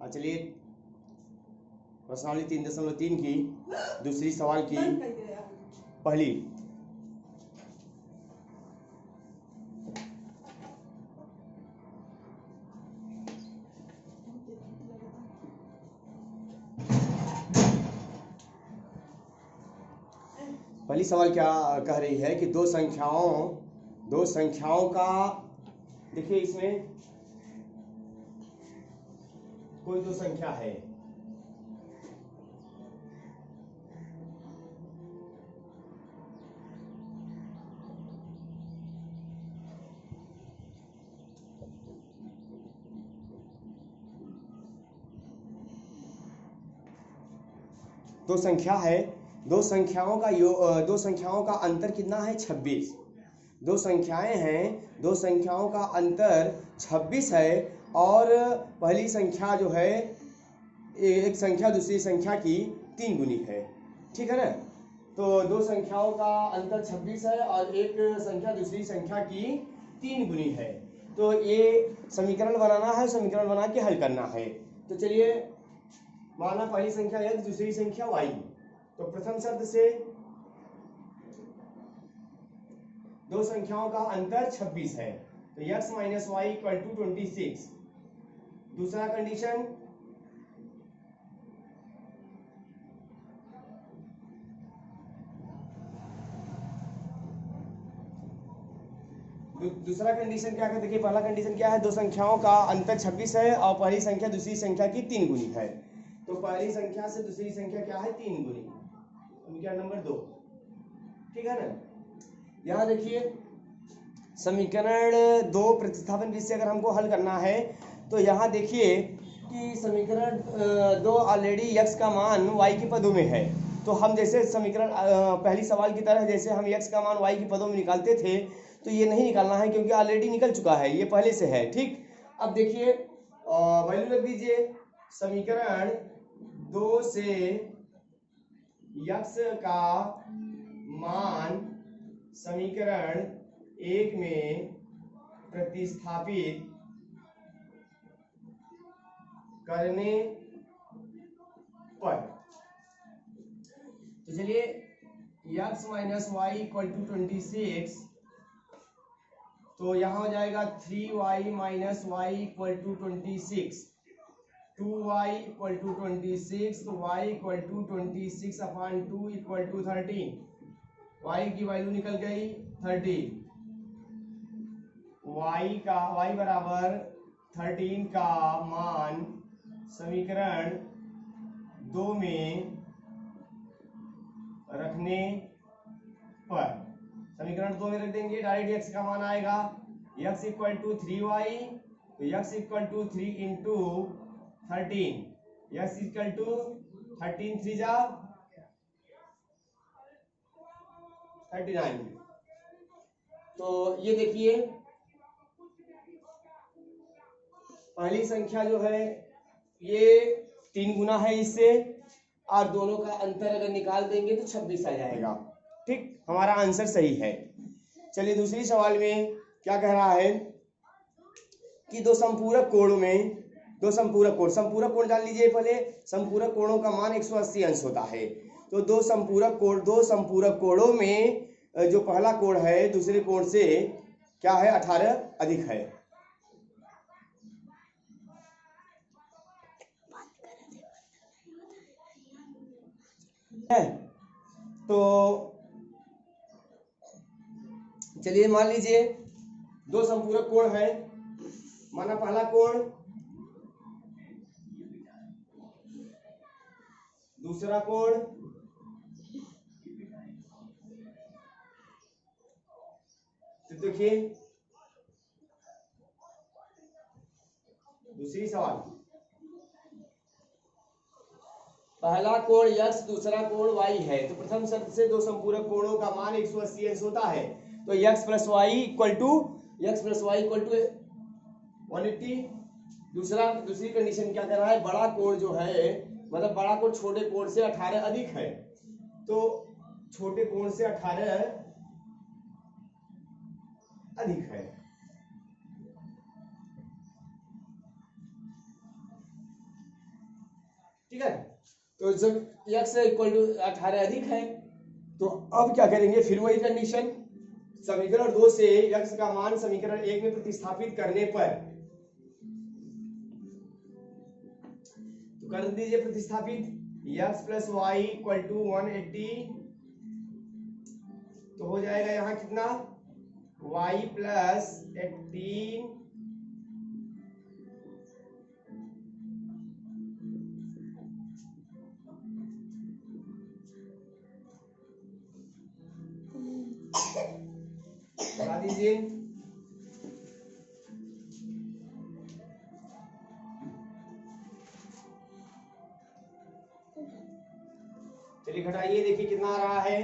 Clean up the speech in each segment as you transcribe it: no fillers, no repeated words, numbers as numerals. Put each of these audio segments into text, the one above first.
चलिए प्रश्नावली 3.3 की दूसरी सवाल की पहली। पहली सवाल क्या कह रही है कि दो संख्याओं का, देखिए इसमें कोई दो संख्या है, दो संख्या है, दो संख्याओं का अंतर कितना है 26। दो संख्याएं हैं, दो संख्याओं का अंतर 26 है और पहली संख्या जो है एक संख्या दूसरी संख्या की 3 गुनी है, ठीक है ना। तो दो संख्याओं का अंतर 26 है और एक संख्या दूसरी संख्या की 3 गुनी है। तो ये समीकरण बनाना है, समीकरण बना के हल करना है। तो चलिए माना पहली संख्या x दूसरी संख्या y। तो प्रथम शर्त से दो संख्याओं का अंतर 26 है, तो x minus y equal to 26। दूसरा कंडीशन, क्या है, देखिए पहला कंडीशन क्या है, दो संख्याओं का अंतर 26 है और पहली संख्या दूसरी संख्या की 3 गुनी है। तो पहली संख्या से दूसरी संख्या क्या है 3 गुनी, समीकरण नंबर 2, ठीक है ना। यहाँ देखिए समीकरण 2 प्रतिस्थापन विधि से अगर हमको हल करना है तो यहाँ देखिए कि समीकरण 2 ऑलरेडी x का मान y के पदों में है। तो हम जैसे समीकरण पहली सवाल की तरह जैसे हम x का मान y के पदों में निकालते थे, तो ये नहीं निकालना है क्योंकि ऑलरेडी निकल चुका है, ये पहले से है, ठीक। अब देखिए वैल्यू रख दीजिए, समीकरण 2 से x का मान समीकरण 1 में प्रतिस्थापित करने पर, तो चलिए x minus y equal to 26, तो यहां हो जाएगा 3y minus y equal to 26, 2y equal to 26, तो y equal to 26 upon 2 equal to 13, y की वैल्यू निकल गई 13, y बराबर 13 का मान समीकरण 2 में रखने पर, समीकरण 2 में रख देंगे, डायरेक्ट x का मान आएगा x इक्वल टू 3y, तो x इक्वल टू 3 इंटू 13, x इक्वल टू 13 3 जा 39। तो ये देखिए पहली संख्या जो है ये 3 गुना है इससे, और दोनों का अंतर अगर निकाल देंगे तो 26 आ जाएगा, ठीक। हमारा आंसर सही है। चलिए दूसरी सवाल में क्या कह रहा है कि दो संपूरक कोण जान लीजिए पहले, संपूरक कोणों का मान 180 अंश होता है। तो दो संपूरक कोणों में जो पहला कोण है दूसरे कोण से क्या है 18 अधिक है। तो चलिए मान लीजिए दो संपूरक कोण है, माना पहला कोण दूसरा कोण, तो देखिए दूसरी सवाल, पहला कोण x दूसरा कोण y है, तो प्रथम शर्त से दो संपूरक कोणों का मान 180 अंश होता है। तो x plus y equal to 180। दूसरी कंडीशन क्या कर रहा है, बड़ा कोण जो है मतलब बड़ा कोण छोटे कोण से 18 अधिक है, तो छोटे कोण से 18 अधिक है। ठीक है। तो जब x इक्वल टू 18 अधिक है तो अब क्या करेंगे, फिर वही कंडीशन, समीकरण 2 से x का मान समीकरण 1 में प्रतिस्थापित करने पर, तो कर दीजिए प्रतिस्थापित, x plus y equal to 180, तो हो जाएगा यहाँ कितना, y प्लस 18 बता दीजिए, चलिए घटाइए, देखिए कितना आ रहा है,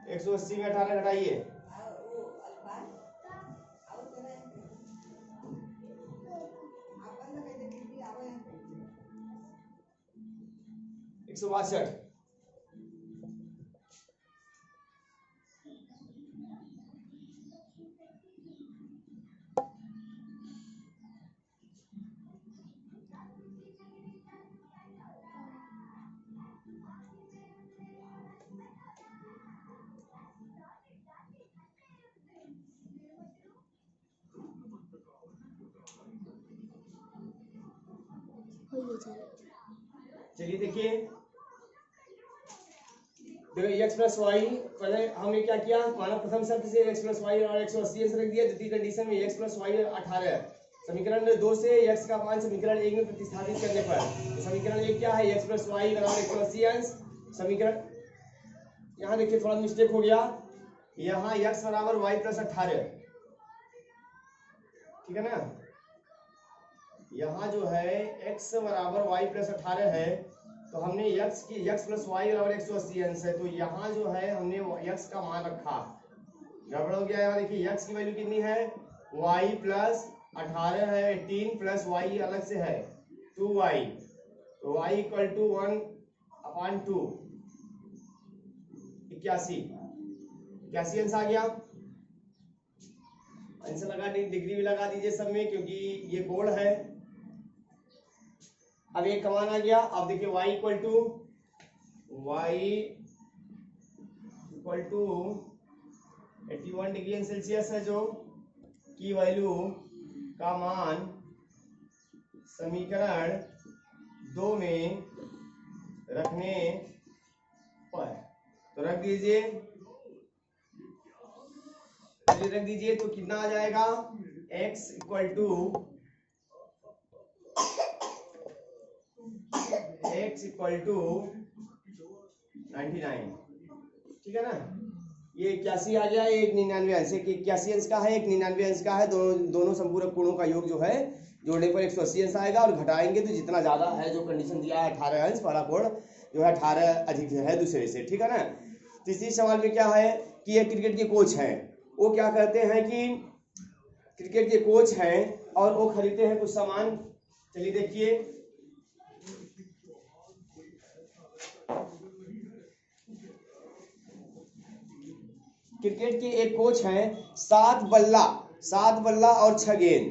180 में 18 घटाइए, 162। चलिए देखिए, देखो x प्लस वाई, पहले हमने क्या किया, माना प्रथम शर्त से x प्लस वाई और 180 से रख दिया, द्वितीय कंडीशन में x प्लस वाई 18, समीकरण 2 से x का मान समीकरण 1 में प्रतिस्थापित करने पर, तो समीकरण 1 क्या है, x प्लस वाई बराबर 180 अंश, समीकरण, यहाँ देखिए थोड़ा मिस्टेक हो गया, यहाँ x बराबर वाई प्लस 18, ठीक है ना, यहाँ जो है x बराबर वाई प्लस 18 है, तो हमने x प्लस वाई बराबर 180 अंश है, तो यहाँ जो है हमने x का मान रखा, गड़बड़ हो गया, यहाँ देखिए x की वैल्यू कितनी है, y प्लस 18 है, 18 प्लस y अलग से है 2y, तो y इक्वल टू 1/2, 81 अंश आ गया, आंसर लगा, डिग्री भी लगा दीजिए सब में क्योंकि ये कोड है। अब एक कमान आ गया, अब देखिए y equal to 81 degree Celsius है, जो की वैल्यू का मान समीकरण 2 में रखने पर, तो रख दीजिए, रख दीजिए, तो कितना आ जाएगा, x इक्वल टू 99, ठीक है ना, ये 81 आ गया, एक 99 अंश, एक 81 अंश का है, एक 99 अंश का है, दोनों संपूरक कोणों का योग जो है जोड़ने पर 180 अंश आएगा, और घटाएंगे तो जितना ज्यादा है, जो कंडीशन दिया है 18 अंश वाला कोण जो है 18 अधिक है दूसरे से, ठीक है ना। तीसरी सवाल में क्या है कि ये क्रिकेट के कोच हैं, वो क्या करते हैं कि क्रिकेट के कोच हैं और वो खरीदते हैं कुछ सामान, चलिए देखिए, क्रिकेट के एक कोच हैं, 7 बल्ला और 6 गेंद,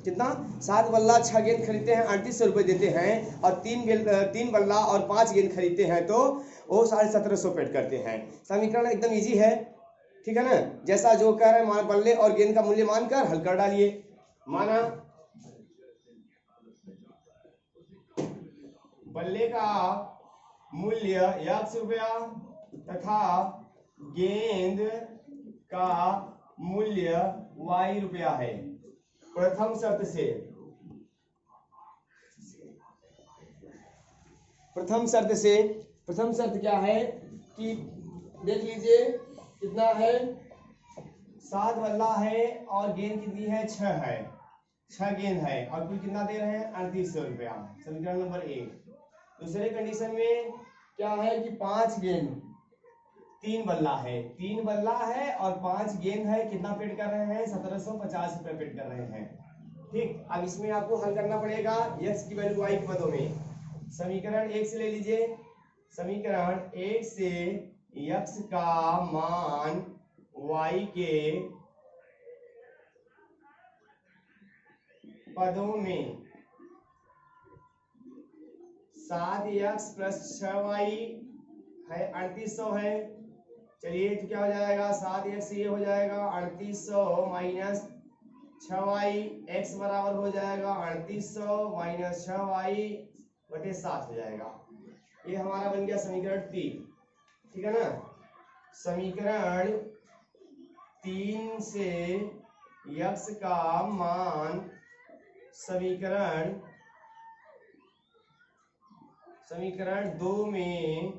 कितना, 7 बल्ला 6 गेंद खरीदते हैं, 3800 रुपये देते हैं, और 3 बल्ला और 5 गेंद खरीदते हैं तो वो 1750 पेड करते हैं। समीकरण एकदम इजी है, ठीक है ना, जैसा जो कह रहे हैं बल्ले और गेंद का मूल्य मानकर हल कर डालिए, माना बल्ले का मूल्य ₹1 तथा गेंद का मूल्य ₹Y है, प्रथम शर्त क्या है कि देख लीजिए कितना है, 7 बल्ला है और गेंद कितनी है, 6 है, 6 गेंद है और कुल कितना दे रहे हैं, ₹3800, समीकरण नंबर 1। दूसरे कंडीशन में क्या है कि 5 गेंद, 3 बल्ला है और 5 गेंद है, कितना पेड कर रहे हैं, 1750 रुपए पेड कर रहे हैं, ठीक। अब इसमें आपको हल करना पड़ेगा x की वैल्यू y के पदों में, समीकरण 1 से ले लीजिए, समीकरण 1 से x का मान y के पदों में 7x प्लस 6y है 3800 है। चलिए तो क्या हो जाएगा, 7x ये हो जाएगा 3800 माइनस 6y, x बराबर हो जाएगा 3800 माइनस 6y बटे 7 हो जाएगा। ये हमारा बन गया समीकरण 3, ठीक है ना। समीकरण 3 से x का मान समीकरण 2 में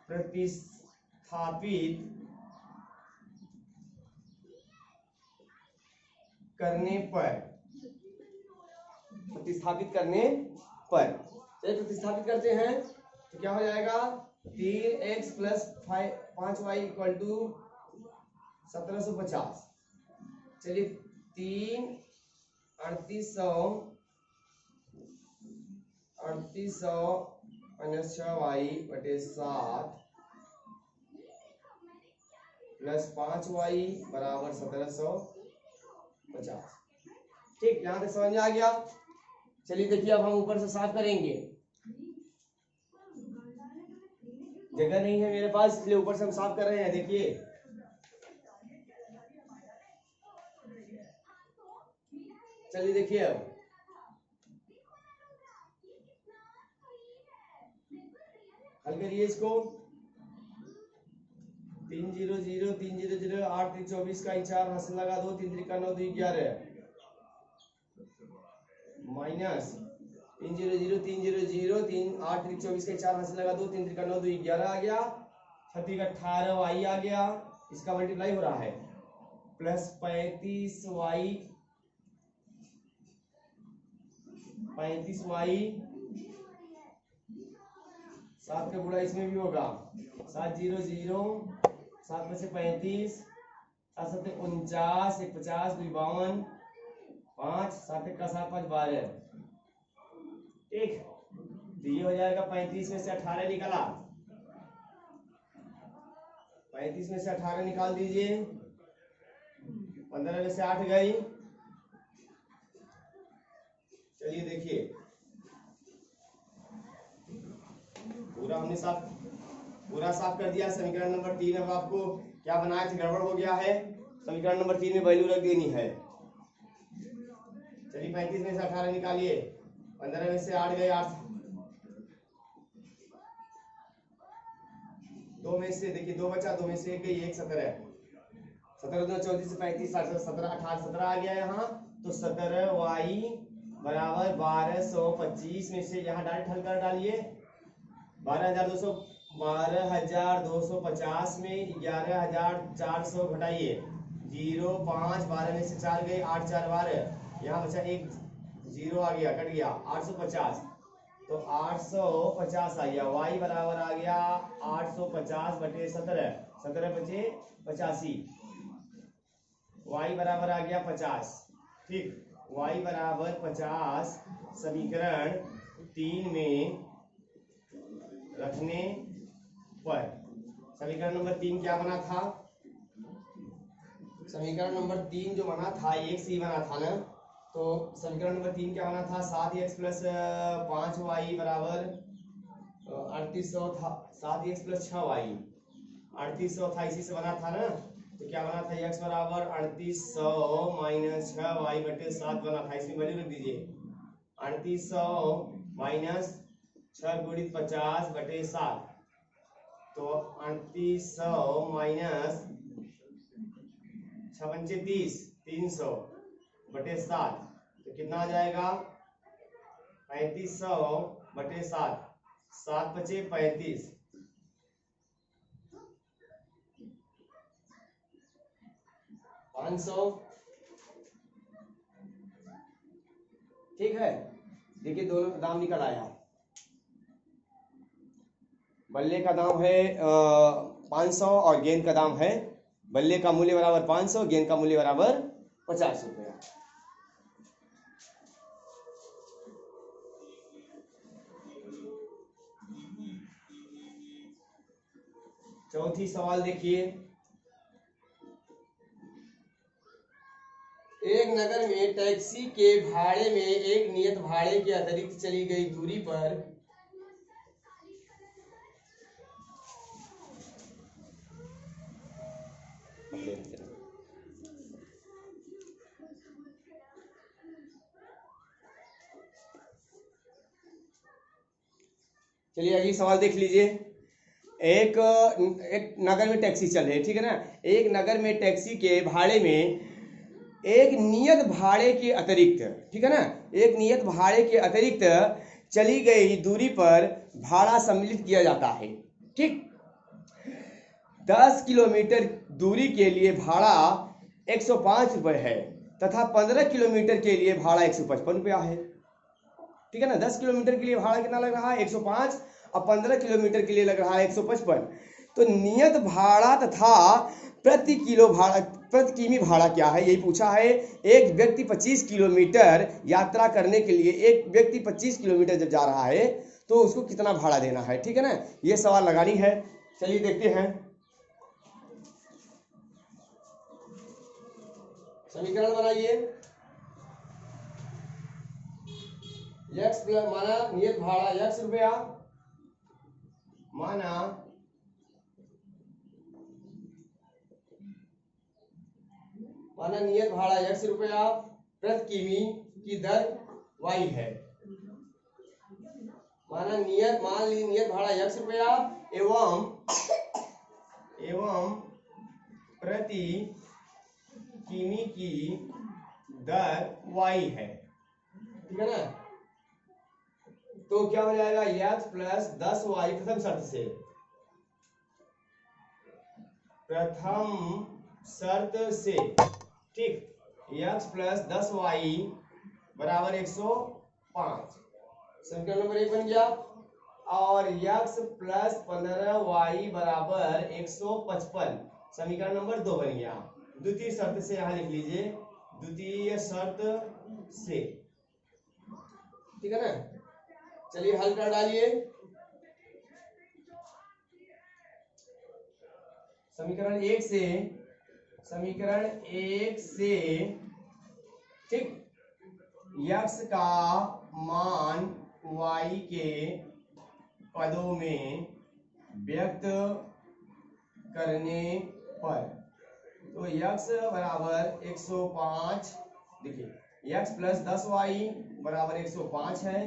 प्रतिस्थापित करने पर चलिए प्रतिस्थापित करते हैं तो क्या हो जाएगा, 3x plus 5y equal to 1750। चलिए 3 3800 माइनस 6y बटे 7 प्लस 5y बराबर 1750। ठीक, यहां तक समझ में आ गया। चलिए देखिए अब हम ऊपर से साफ करेंगे, जगह नहीं है मेरे पास इसलिए ऊपर से हम साफ कर रहे हैं। देखिए चलिए देखिए अब हल करिए इसको। 3 0 0 3 0 0 8 3 24 का 4 हाथ से लगा दो, 3 3 का 9 2 11 माइनस 3 0 0 3 0 0 3 8 3 24 का 4 हाथ से लगा दो, 3 3 का 9 2 11 आ गया, 36 का 18 y आ गया, इसका मल्टीप्लाई हो रहा है प्लस 35y 7 का गुणा इसमें भी होगा, 7 0 0 7 में से 35 7 7 49 1 50 2 52 5 7 1 का 7 5 12। ठीक, तो ये हो जाएगा 35 में से 18 निकाला, 35 में से 18 निकाल दीजिए, 15 में से 8 गई। चलिए देखिए पूरा साफ कर दिया समीकरण नंबर 3। अब आपको क्या बनाया था, गड़बड़ हो गया है, समीकरण नंबर 3 में वैल्यू रख देनी है। चलिए 35 में से 18 निकालिए, 15 में से 8 गए, 8 2 में से देखिए 2 बचा, 2 में से 1 गई, 1 17 17 2 34 से 35 17 18 17 आ गया यहाँ, तो 17y बराबर 1225 में से यहाँ डायरेक्ट हल कर डालिए। 12,250 में 11,400 घटाइए, 0 5 12 में से 4 गए, 8 4 12, यहाँ बचा 1 0 आ गया, कट गया, 850, तो 850 आ गया, y बराबर आ गया 850 बटे 17, 17 बचे 85, y बराबर आ गया 50। ठीक, y बराबर 50 समीकरण 3 में रखने पर समीकरण नंबर 3 क्या बना था, समीकरण नंबर 3 जो बना था एक सी बना था ना, तो समीकरण नंबर 3 क्या बना था, 7x प्लस 5y बराबर 3800 था, 7x प्लस 6y 3800 था, इसी से बना था ना। तो क्या बना था, x बराबर 3800 माइनस 6y बटे 7 बना था, इसमें वैल्यू रख दीजिए, 3800 माइनस 6 गुणित 50 बटे 7, तो 3800 माइनस 6 पंचे 30 300 बटे 7, तो कितना आ जाएगा 3500 बटे 7, 7 बचे 35, 500। ठीक है, देखिए दोनों का दाम निकल आया, बल्ले का दाम है 500 और गेंद का दाम है, बल्ले का मूल्य बराबर 500, गेंद का मूल्य बराबर 50 रुपया। चौथी सवाल देखिए, एक नगर में में टैक्सी के भाड़े में एक नियत भाड़े के अतिरिक्त चली गई दूरी पर चलिए अगली सवाल देख लीजिए। एक नगर में टैक्सी चल रही है, ठीक है ना। एक नगर में टैक्सी के भाड़े में एक नियत भाड़े के अतिरिक्त, ठीक है ना, एक नियत भाड़े के अतिरिक्त चली गई दूरी पर भाड़ा सम्मिलित किया जाता है। ठीक, 10 किलोमीटर दूरी के लिए भाड़ा 105 रुपये है तथा 15 किलोमीटर के लिए भाड़ा 155 रुपया है। ठीक है ना, 10 किलोमीटर के लिए भाड़ा कितना लग रहा है 105 और 15 किलोमीटर के लिए लग रहा है 155। तो नियत भाड़ा तथा प्रति किमी भाड़ा क्या है, यही पूछा है। एक व्यक्ति 25 किलोमीटर यात्रा करने के लिए, एक व्यक्ति 25 किलोमीटर जब जा रहा है तो उसको कितना भाड़ा देना है, ठीक है ना, ये सवाल लगानी है। चलिए देखते हैं। समीकरण बनाइए। x प्लस माना नियत भाड़ा x रुपया, माना नियत भाड़ा x रुपया, प्रति किमी की दर y है। मान ली नियत भाड़ा x रुपया एवं प्रति किमी की दर y है, ठीक है ना। तो क्या हो जाएगा x प्लस 10y प्रथम शर्त से, ठीक, x प्लस 10y बराबर 105, समीकरण नंबर 1 बन गया। और x प्लस 15y बराबर 155, समीकरण नंबर 2 बन गया। द्वितीय शर्त से यहां लिख लीजिए, द्वितीय शर्त से, ठीक है ना। चलिए हल कर डालिए। समीकरण 1 से, ठीक, x का मान y के पदों में व्यक्त करने पर, तो x बराबर 105, देखिए x प्लस 10y बराबर 105 है,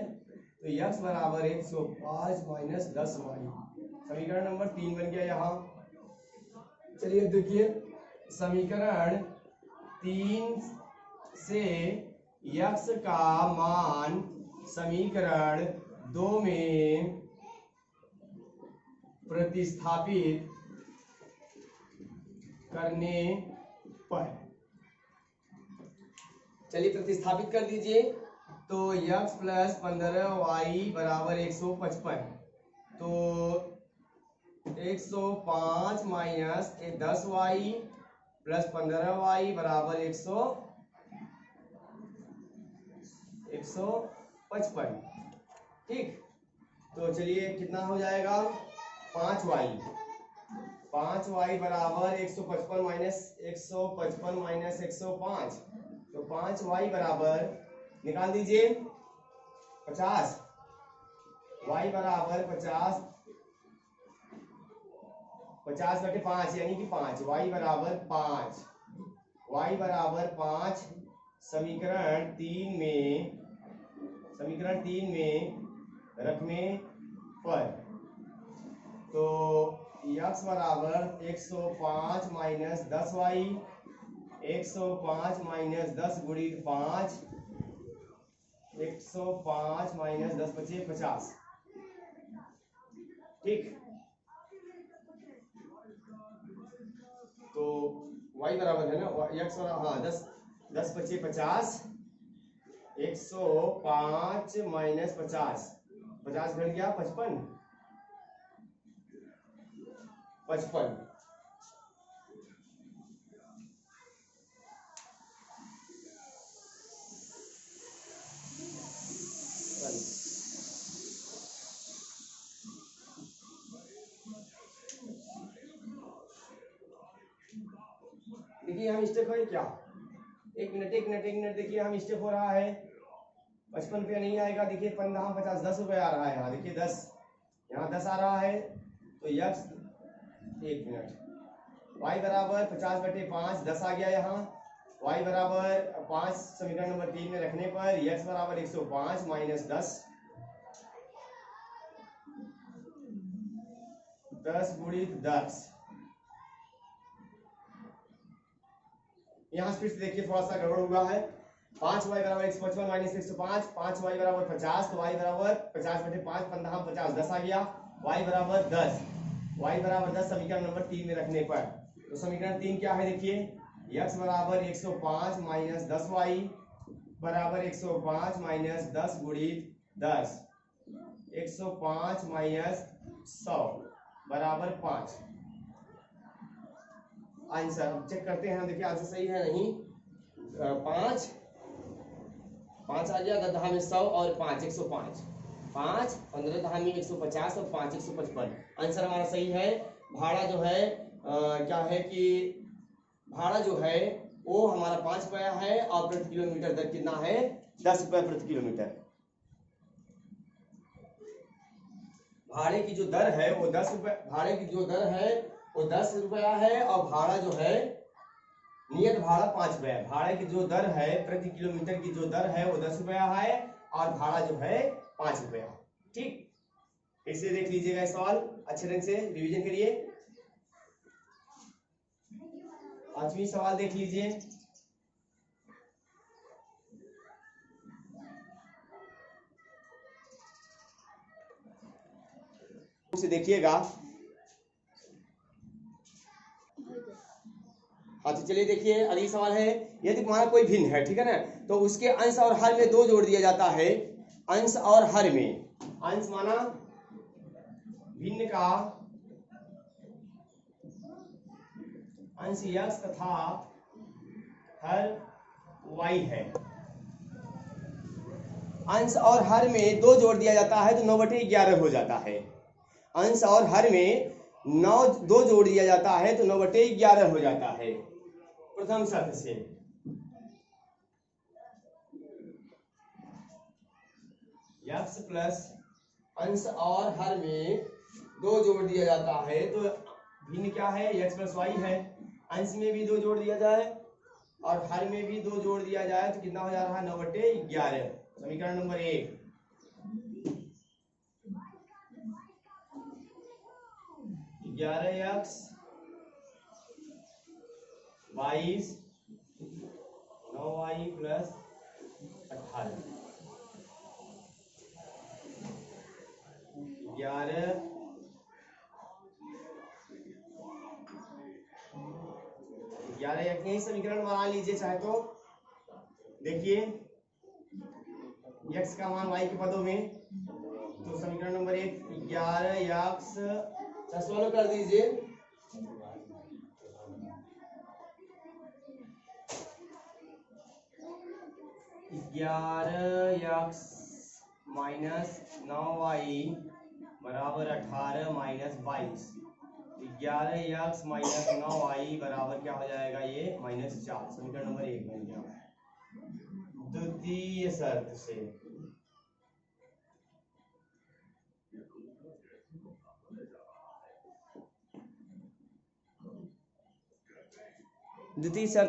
तो x बराबर 105 माइनस 10y, समीकरण नंबर 3 बन गया यहाँ। चलिए देखिए, समीकरण 3 से x का मान समीकरण 2 में प्रतिस्थापित करने पर, चलिए प्रतिस्थापित कर दीजिए। तो x प्लस 15y बराबर 155, तो 105 माइनस 10y प्लस 15y बराबर 155, ठीक। तो चलिए कितना हो जाएगा 5y बराबर 155 माइनस 105, तो 5y बराबर निकाल दीजिए 50, y बराबर 50/5 यानी कि 5, y बराबर 5, समीकरण 3 में रखने पर, तो x बराबर 105 माइनस 10y, 105 माइनस 10 गुणित 5, 105 माइनस 10 बचे 50, ठीक। तो y बराबर है ना, x बराबर, हाँ 10 बचे 50, 105 माइनस 50 घट गया 55, देखिए यहाँ मिस्टेक है क्या, एक मिनट देखिए, हम स्टेप हो रहा है 55 रुपया नहीं आएगा, देखिए 15 50 10 रुपया आ रहा है यहाँ, देखिए 10 यहाँ 10 आ रहा है तो यक्स, एक मिनट, y बराबर 50/5 10 आ गया यहाँ, y बराबर 5 समीकरण नंबर 3 में रखने पर x बराबर 105 माइनस 10 गुणित 10। यहाँ फिर से देखिए थोड़ा सा गड़बड़ हुआ है, 5y बराबर 155 माइनस 105, 5y बराबर 50 तो y बराबर 50/5 15 50 10 आ गया, y बराबर 10, y बराबर 10 समीकरण नंबर 3 में रखने पर, तो समीकरण 3 क्या है देखिए, x बराबर 105 माइनस 10y बराबर 105 माइनस 10 गुणित 10, 105 माइनस 100 बराबर 5। आंसर अब चेक करते हैं, देखिए आंसर सही है नहीं, 5 आ गया, 10 में 100 और 5 105, 5 15 दहा में 150 और 5 155। आंसर हमारा सही है। भाड़ा जो है क्या है कि भाड़ा जो है वो हमारा 5 रुपया है और प्रति किलोमीटर दर कितना है, 10 रुपये प्रति किलोमीटर। भाड़े की जो दर है वो 10 रुपये, भाड़े की जो दर है वो 10 रुपया है और भाड़ा जो है नियत भाड़ा 5 रुपया है। भाड़े की जो दर है प्रति किलोमीटर की जो दर है वो 10 रुपया है और भाड़ा जो है 5 रुपया। ठीक, इसे देख लीजिएगा सवाल अच्छे ढंग से रिवीजन करिए। 5वीं सवाल देख लीजिए, उसे देखिएगा। हाँ तो चलिए देखिए, अगली सवाल है, यदि तुम्हारा कोई भिन्न है, ठीक है ना, तो उसके अंश और हर में 2 जोड़ दिया जाता है। अंश और हर में, अंश माना भिन्न का अंश x तथा हर y है। अंश और हर में 2 जोड़ दिया जाता है तो 9/11 हो जाता है। अंश और हर में 2 जोड़ दिया जाता है तो 9/11 हो जाता है। प्रथम शर्त से x प्लस अंश और हर में 2 जोड़ दिया जाता है तो भिन्न क्या है, x प्लस y है। अंश में भी 2 जोड़ दिया जाए और हर में भी 2 जोड़ दिया जाए तो कितना हो जा रहा है, 9/11। समीकरण नंबर 1, 11x 22 9y प्लस 18, 11 यही समीकरण बना लीजिए चाहे तो। देखिए x का मान y के पदों में, तो समीकरण नंबर 1 11x सॉल्व कर दीजिए। x माइनस 9y बराबर 18 माइनस 22, 11x माइनस 9y बराबर क्या हो जाएगा, ये -4। समीकरण नंबर 1 बन गया। द्वितीय शर्त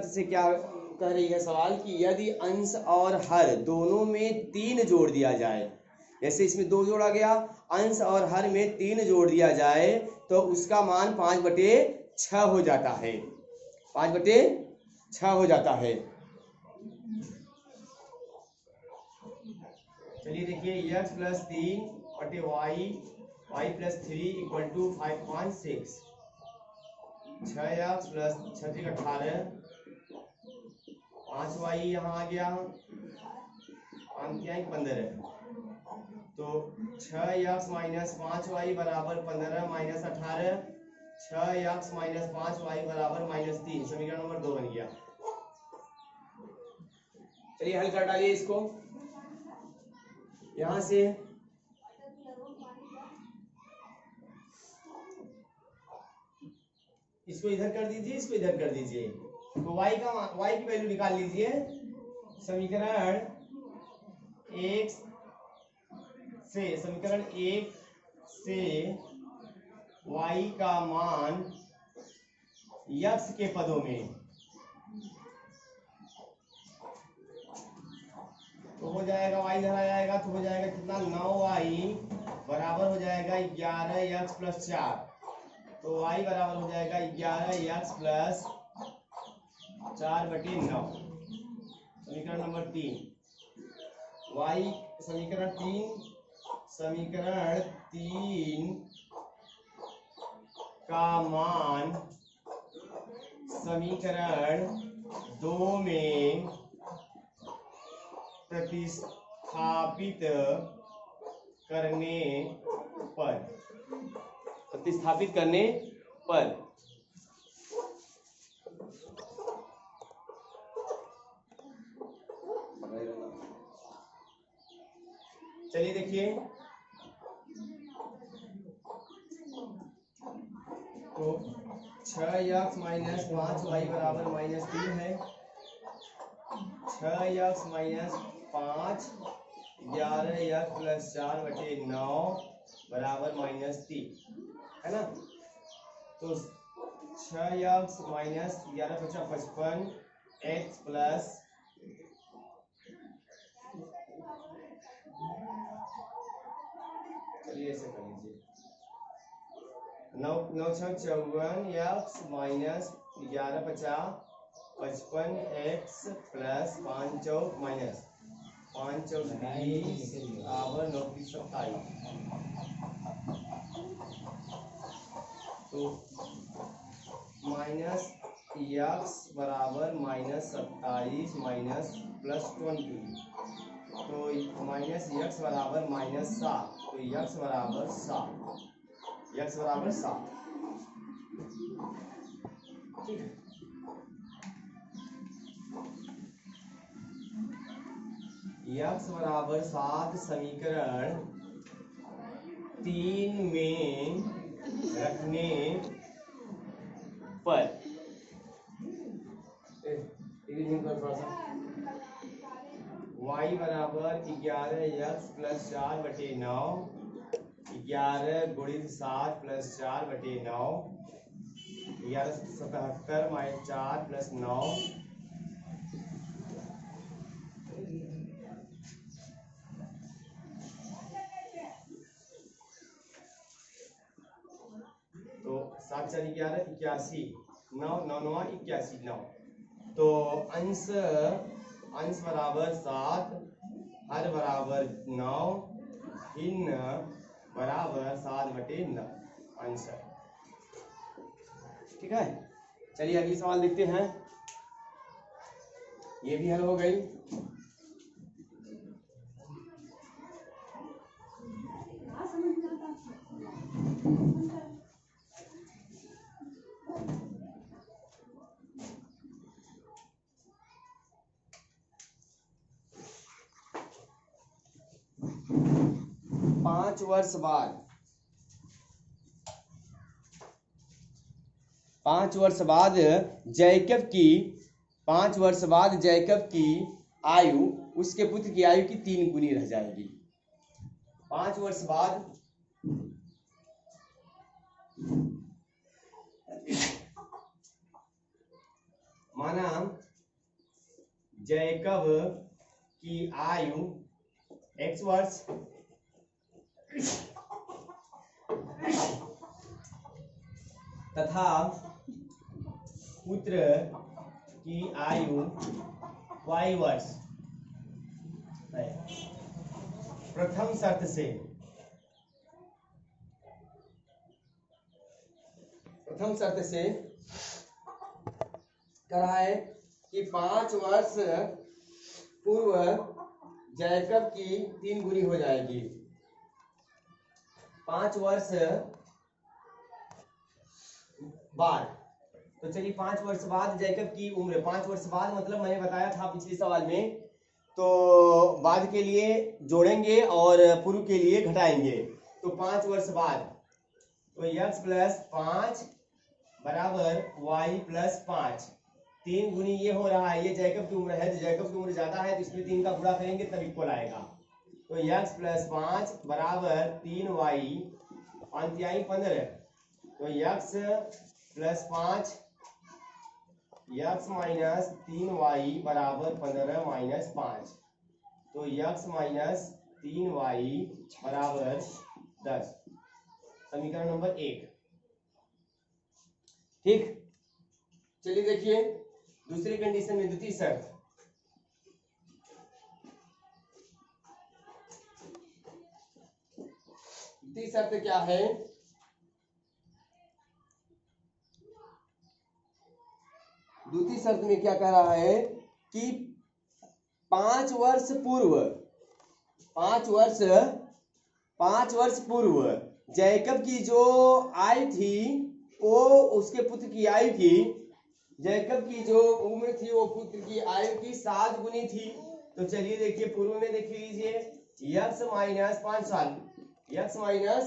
से क्या कह रही है सवाल कि यदि अंश और हर दोनों में 3 जोड़ दिया जाए, जैसे इसमें 2 जोड़ा गया, अंश और हर में 3 जोड़ दिया जाए तो उसका मान 5/6 हो जाता है, 5/6 हो जाता है। चलिए देखिए, x plus 3/y y plus 3 = 5.6, 6x plus 6 18, 5y यहाँ आ गया, 15, तो 6x माइनस 5y बराबर 15 माइनस 18, 6x माइनस 5y बराबर -3। समीकरण नंबर 2 बन गया। चलिए हल कर डालिए इसको, यहां से इसको इधर कर दीजिए, इसको इधर कर दीजिए, तो y की वैल्यू निकाल लीजिए। समीकरण एक से y का मान x के पदों में तो हो जाएगा, y इधर आ जाएगा तो हो जाएगा कितना, 9y बराबर हो जाएगा 11x प्लस 4। तो y बराबर हो जाएगा 11x प्लस 4/9। समीकरण नंबर 3 y समीकरण 3 का मान समीकरण 2 में प्रतिस्थापित करने पर चलिए देखिए, तो 6x माइनस 5y बराबर -3 है। 6x माइनस 5 11x प्लस 4/9 बराबर -3 है ना। तो 6x minus 11 × 55 x plus 9 6 54 x minus 11 50 55 x plus 5 चौक माइनस 5 चौक 20 बराबर 9 × 27। तो माइनस x बराबर -27 माइनस प्लस 20। तो माइनस x बराबर -7। तो x बराबर 7। x बराबर 7। ठीक है। x बराबर 7 समीकरण 3 में रखने पर y बराबर 11x plus 4/9 11 × 7 plus 4/9 11 77 minus 4 plus 9 तो 7 4 11 81 9 9 9 81 9। तो अंश बराबर 7, हर बराबर 9, भिन्न बराबर 7/9 आंसर। ठीक है। चलिए अगली सवाल देखते हैं। ये भी हल हो गई। पांच वर्ष बाद जैकब की आयु उसके पुत्र की आयु की 3 गुनी रह जाएगी। 5 वर्ष बाद माना जैकब की आयु x वर्ष तथा पुत्र की आयु y वर्ष है। प्रथम शर्त से कहा है कि 5 वर्ष पूर्व जैकब की 3 गुनी हो जाएगी। 5 वर्ष बाद, तो चलिए 5 वर्ष बाद जैकब की उम्र, 5 वर्ष बाद मतलब मैंने बताया था पिछले सवाल में, तो बाद के लिए जोड़ेंगे और पूर्व के लिए घटाएंगे। तो 5 वर्ष बाद तो x प्लस 5 बराबर y प्लस 5, 3 गुनी ये हो रहा है, ये जैकब की उम्र है, तो जैकब की उम्र ज्यादा है तो इसमें 3 का गुणा करेंगे तब इक्वल आएगा। तो x + 5 बराबर 3y, 5 × 15, तो x + 5 x - 3y बराबर 15 - 5, तो x - 3y बराबर 10, समीकरण नंबर 1। ठीक, चलिए देखिए दूसरी कंडीशन में द्वितीय शर्त। द्वितीय शर्त क्या है? द्वितीय शर्त में क्या कह रहा है कि 5 वर्ष पूर्व जैकब की जो आयु थी वो उसके पुत्र की आयु की, जैकब की जो उम्र थी वो पुत्र की आयु की 7 गुनी थी। तो चलिए देखिए पूर्व में देख लीजिए, x - 5 साल, x माइनस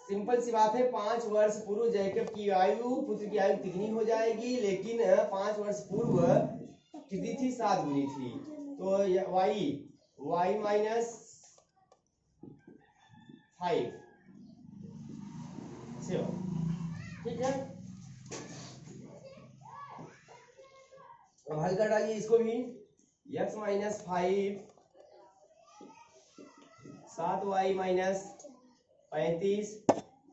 सिंपल सी बात है, 5 वर्ष पूर्व जैकब की आयु पुत्र की आयु तिगनी हो जाएगी, लेकिन 5 वर्ष पूर्व कितनी थी? 7 गुनी थी। तो y माइनस 5, ठीक है। अब हल कर डालिए इसको भी, x - 5 7y - 35,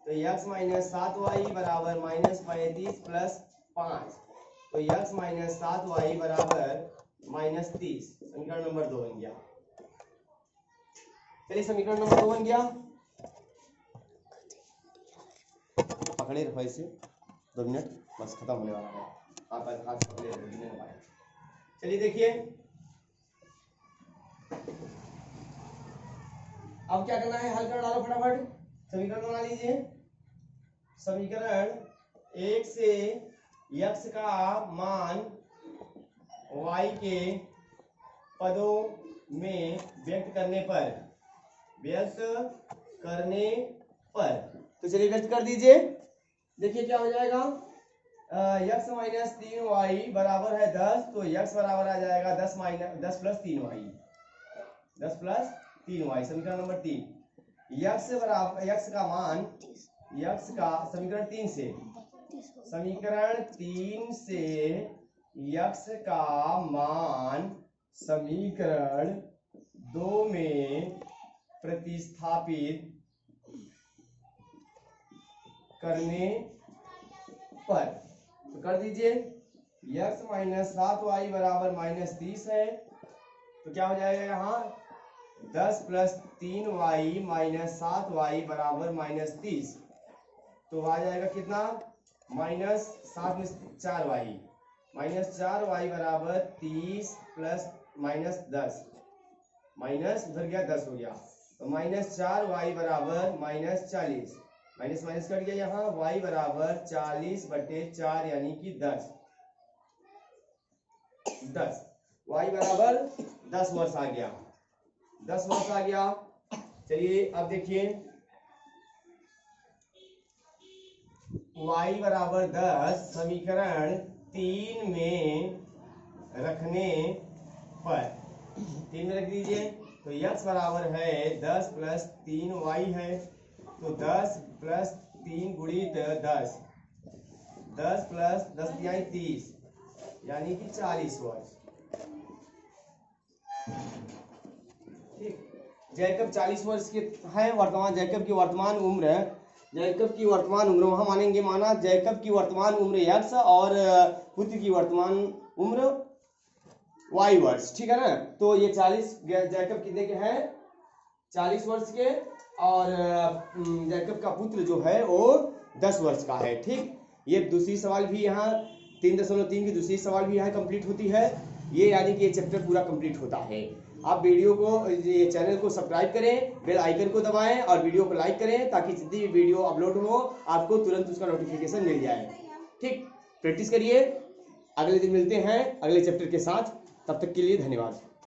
तो x - 7y बराबर -35 + 5, तो x - 7y बराबर -30, समीकरण नंबर 2 बन गया। चलिए समीकरण नंबर 2 बन गया, पकड़े रखो इसे 2 मिनट, बस खत्म होने वाला है, आप हाथ पकड़े रखो। चलिए देखिए अब क्या करना है, हल कर डालो फटाफट, समीकरण बना लीजिए। समीकरण 1 से x का मान y के पदों में व्यक्त करने पर, तो चलिए व्यक्त कर दीजिए। देखिए क्या हो जाएगा, x - 3y बराबर है 10, तो x बराबर आ जाएगा 10 + 3y, 10 + 3y, समीकरण नंबर 3। x बराबर x का मान, x का समीकरण 3 से x का मान समीकरण 2 में प्रतिस्थापित करने पर, तो कर दीजिए। x - 7y बराबर -30 है, तो क्या हो जाएगा यहाँ 10 + 3y - 7y बराबर -30, तो आ जाएगा कितना, -7 में 4y, -4y बराबर 30 + -10, माइनस उधर गया 10 हो गया, तो -4y बराबर -40, माइनस माइनस कट गया, यहाँ y बराबर 40/4 यानी कि 10, y बराबर 10 वर्ष आ गया, 10 वर्ष आ गया। चलिए अब देखिए y बराबर 10 समीकरण 3 में रखने पर, 3 में रख दीजिए, तो x बराबर है 10 + 3y है, तो 10 + 3 गुणित 10, 10 + 10 यानी 30, यानी कि 40 वर्ष। ठीक, जैकब 40 वर्ष के है वर्तमान, जैकब की वर्तमान उम्र वहां मानेंगे, माना जैकब की वर्तमान उम्र x और पुत्र की वर्तमान उम्र y वर्ष, ठीक है ना। तो ये 40 जैकब कितने के हैं, 40 वर्ष के, और जैकब का पुत्र जो है वो 10 वर्ष का है। ठीक, ये दूसरी सवाल भी यहाँ 3.3 की दूसरी सवाल भी यहाँ कंप्लीट होती है, ये यानी कि ये चैप्टर पूरा कंप्लीट होता है। आप वीडियो को, ये चैनल को सब्सक्राइब करें, बेल आइकन को दबाएं और वीडियो को लाइक करें, ताकि जितनी भी वीडियो अपलोड हो आपको तुरंत उसका नोटिफिकेशन मिल जाए। ठीक, प्रैक्टिस करिए, अगले दिन मिलते हैं अगले चैप्टर के साथ, तब तक के लिए धन्यवाद।